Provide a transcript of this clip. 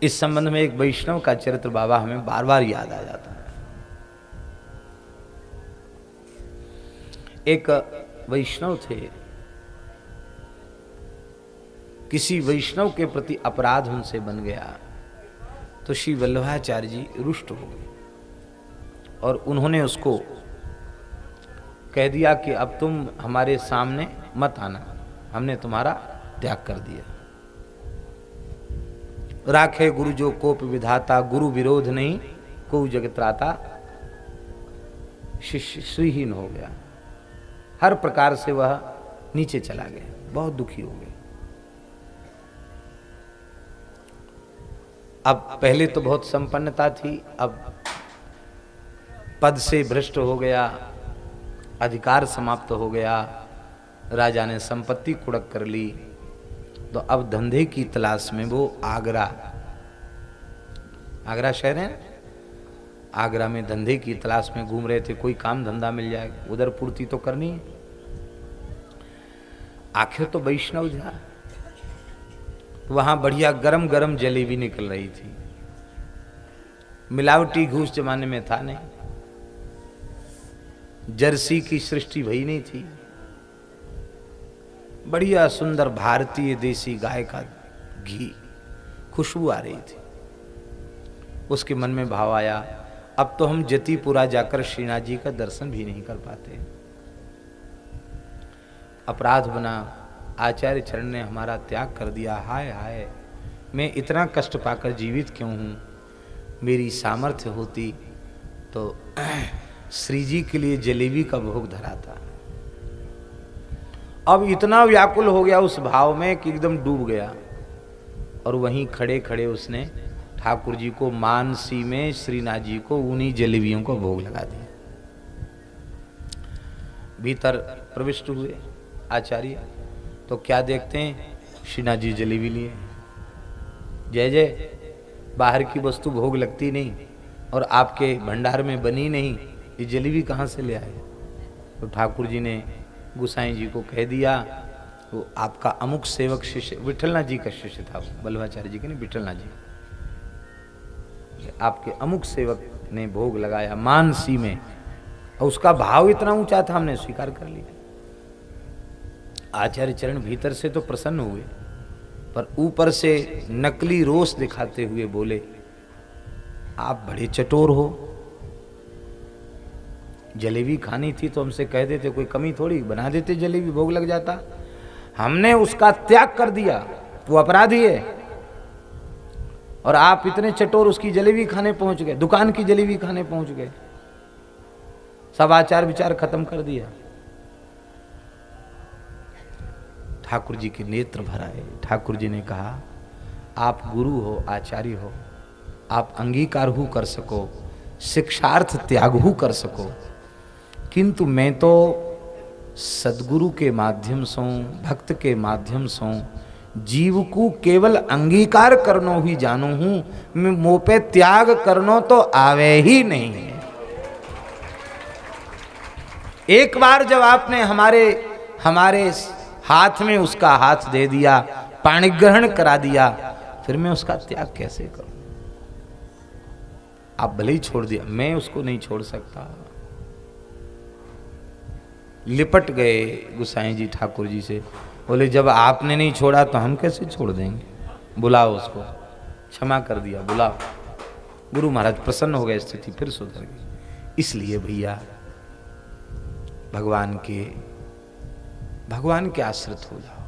इस संबंध में एक वैष्णव का चरित्र बाबा हमें बार बार याद आ जाता है। एक वैष्णव थे, किसी वैष्णव के प्रति अपराध उनसे बन गया तो श्री वल्लभाचार्य जी रुष्ट हो गए और उन्होंने उसको कह दिया कि अब तुम हमारे सामने मत आना, हमने तुम्हारा त्याग कर दिया। राखे गुरु जो कोप विधाता, गुरु विरोध नहीं को जगत्राता। शिष्य श्रीहीन हो गया, हर प्रकार से वह नीचे चला गया, बहुत दुखी हो गया। अब पहले तो बहुत संपन्नता थी, अब पद से भ्रष्ट हो गया, अधिकार समाप्त हो गया, राजा ने संपत्ति कुड़क कर ली। तो अब धंधे की तलाश में वो आगरा शहर है, आगरा में धंधे की तलाश में घूम रहे थे, कोई काम धंधा मिल जाए, उधर पूर्ति तो करनी है। आखिर तो वैष्णव था, वहां बढ़िया गरम गरम जलेबी निकल रही थी, मिलावटी घूस जमाने में था नहीं, जर्सी की सृष्टि भई नहीं थी, बढ़िया सुंदर भारतीय देसी गाय का घी, खुशबू आ रही थी। उसके मन में भाव आया, अब तो हम जतिपुरा जाकर श्रीनाथ जी का दर्शन भी नहीं कर पाते, अपराध बना, आचार्य चरण ने हमारा त्याग कर दिया। हाय हाय, मैं इतना कष्ट पाकर जीवित क्यों हूं? मेरी सामर्थ्य होती तो श्री जी के लिए जलेबी का भोग धराता। अब इतना व्याकुल हो गया उस भाव में कि एकदम डूब गया, और वहीं खड़े खड़े उसने ठाकुर जी को मानसी में श्रीनाथ जी को उन्हीं जलेबियों को भोग लगा दिया। भीतर प्रविष्ट हुए आचार्य तो क्या देखते हैं, श्रीनाथ जी जलेबी लिए। जय जय, बाहर की वस्तु भोग लगती नहीं और आपके भंडार में बनी नहीं, ये जलेबी कहाँ से ले आए? तो ठाकुर जी ने गुसाई जी को कह दिया, वो आपका अमुक सेवक शिष्य, विठलनाथ जी का शिष्य था, वल्लभाचार्य जी के नहीं, विठलनाथ जी, आपके अमुक सेवक ने भोग लगाया मानसी में, और उसका भाव इतना ऊंचा था, हमने स्वीकार कर लिया। आचार्य चरण भीतर से तो प्रसन्न हुए, पर ऊपर से नकली रोष दिखाते हुए बोले, आप बड़े चटोर हो, जलेबी खानी थी तो हमसे कह देते, कोई कमी थोड़ी, बना देते जलेबी, भोग लग जाता। हमने उसका त्याग कर दिया, वो अपराधी है, और आप इतने चटोर उसकी जलेबी खाने पहुंच गए, दुकान की जलेबी खाने पहुंच गए, सब आचार विचार खत्म कर दिया। ठाकुर जी के नेत्र भर आए। ठाकुर जी ने कहा, आप गुरु हो, आचार्य हो, आप अंगीकार हु कर सको, शिक्षार्थ त्याग हु कर सको, किंतु मैं तो सदगुरु के माध्यम से, भक्त के माध्यम से जीव को केवल अंगीकार करनो ही जानो हूं, मैं मोह पे त्याग करनो तो आवे ही नहीं है। एक बार जब आपने हमारे हाथ में उसका हाथ दे दिया, पाणी ग्रहण करा दिया, फिर मैं उसका त्याग कैसे करूं? आप भले ही छोड़ दिया, मैं उसको नहीं छोड़ सकता। लिपट गए गुसाई जी ठाकुर जी से, बोले जब आपने नहीं छोड़ा तो हम कैसे छोड़ देंगे, बुलाओ उसको। क्षमा कर दिया, बुलाओ। गुरु महाराज प्रसन्न हो गए, स्थिति फिर सुधर गई। इसलिए भैया भगवान के आश्रित हो जाओ।